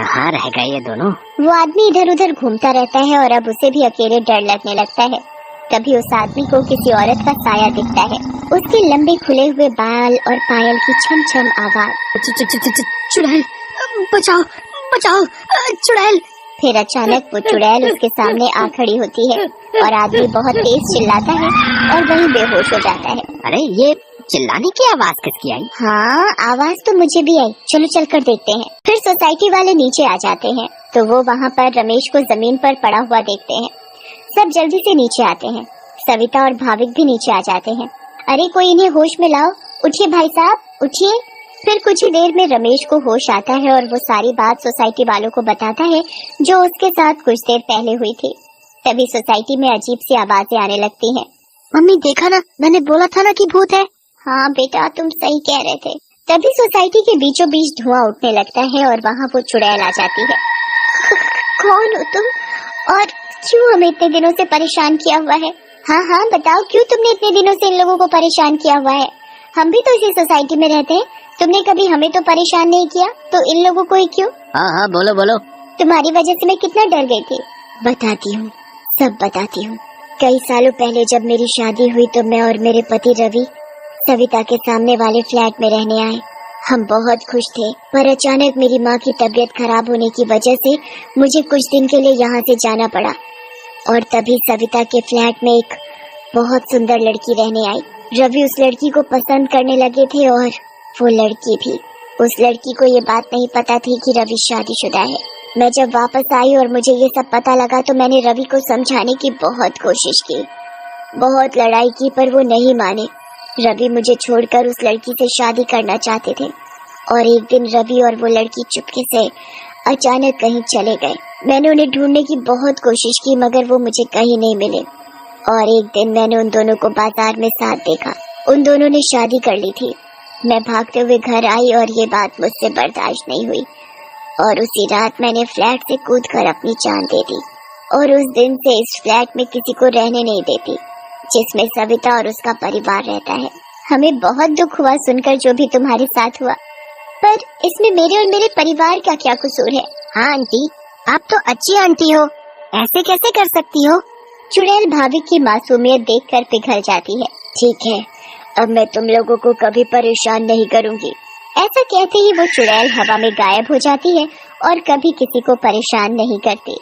कहाँ रह गए ये दोनों? वो आदमी इधर उधर घूमता रहता है और अब उसे भी अकेले डर लगने लगता है। तभी उस आदमी को किसी औरत का साया दिखता है। उसके लंबे खुले हुए बाल और पायल की छम छम आवाज। चुड़ैल, बचाओ बचाओ, चुड़ैल। फिर अचानक वो चुड़ैल उसके सामने आ खड़ी होती है और आदमी बहुत तेज चिल्लाता है और वहीं बेहोश हो जाता है। अरे ये चिल्लाने की आवाज किसकी आई? हाँ, आवाज तो मुझे भी आई। चलो चलकर देखते हैं। फिर सोसाइटी वाले नीचे आ जाते हैं तो वो वहाँ पर रमेश को जमीन पर पड़ा हुआ देखते हैं। सब जल्दी से नीचे आते हैं। सविता और भाविक भी नीचे आ जाते हैं। अरे कोई इन्हें होश में लाओ, उठिए भाई साहब, उठिए। फिर कुछ ही देर में रमेश को होश आता है और वो सारी बात सोसाइटी वालों को बताता है जो उसके साथ कुछ देर पहले हुई थी। तभी सोसाइटी में अजीब सी आवाजें आने लगती हैं। मम्मी देखा ना, मैंने बोला था ना कि भूत है। हाँ बेटा, तुम सही कह रहे थे। तभी सोसाइटी के बीचों बीच धुआं उठने लगता है और वहाँ वो चुड़ैल आ जाती है। कौन हो तुम और क्यों हमें इतने दिनों से परेशान किया हुआ है? हाँ हाँ बताओ, क्यों तुमने इतने दिनों से इन लोगों को परेशान किया हुआ है? हम भी तो इसी सोसाइटी में रहते हैं, तुमने कभी हमें तो परेशान नहीं किया, तो इन लोगों को ही क्यों? हाँ बोलो बोलो। तुम्हारी वजह से मैं कितना डर गई थी। बताती हूँ, सब बताती हूँ। कई सालों पहले जब मेरी शादी हुई तो मैं और मेरे पति रवि सविता के सामने वाले फ्लैट में रहने आए। हम बहुत खुश थे, पर अचानक मेरी माँ की तबीयत खराब होने की वजह से मुझे कुछ दिन के लिए यहाँ से जाना पड़ा। और तभी सविता के फ्लैट में एक बहुत सुंदर लड़की रहने आई। रवि उस लड़की को पसंद करने लगे थे और वो लड़की भी। उस लड़की को ये बात नहीं पता थी कि रवि शादीशुदा है। मैं जब वापस आई और मुझे ये सब पता लगा तो मैंने रवि को समझाने की बहुत कोशिश की, बहुत लड़ाई की, पर वो नहीं माने। रवि मुझे छोड़कर उस लड़की से शादी करना चाहते थे और एक दिन रवि और वो लड़की चुपके से अचानक कहीं चले गए। मैंने उन्हें ढूंढने की बहुत कोशिश की मगर वो मुझे कहीं नहीं मिले। और एक दिन मैंने उन दोनों को बाजार में साथ देखा। उन दोनों ने शादी कर ली थी। मैं भागते हुए घर आई और ये बात मुझसे बर्दाश्त नहीं हुई और उसी रात मैंने फ्लैट से कूदकर अपनी जान दे दी। और उस दिन से इस फ्लैट में किसी को रहने नहीं देती जिसमें सविता और उसका परिवार रहता है। हमें बहुत दुख हुआ सुनकर जो भी तुम्हारे साथ हुआ, पर इसमें मेरे और मेरे परिवार का क्या कसूर है? हाँ आंटी, आप तो अच्छी आंटी हो, ऐसे कैसे कर सकती हो? चुड़ैल भाविक की मासूमियत देखकर पिघल जाती है। ठीक है, अब मैं तुम लोगों को कभी परेशान नहीं करूंगी। ऐसा कहते ही वो चुड़ैल हवा में गायब हो जाती है और कभी किसी को परेशान नहीं करती।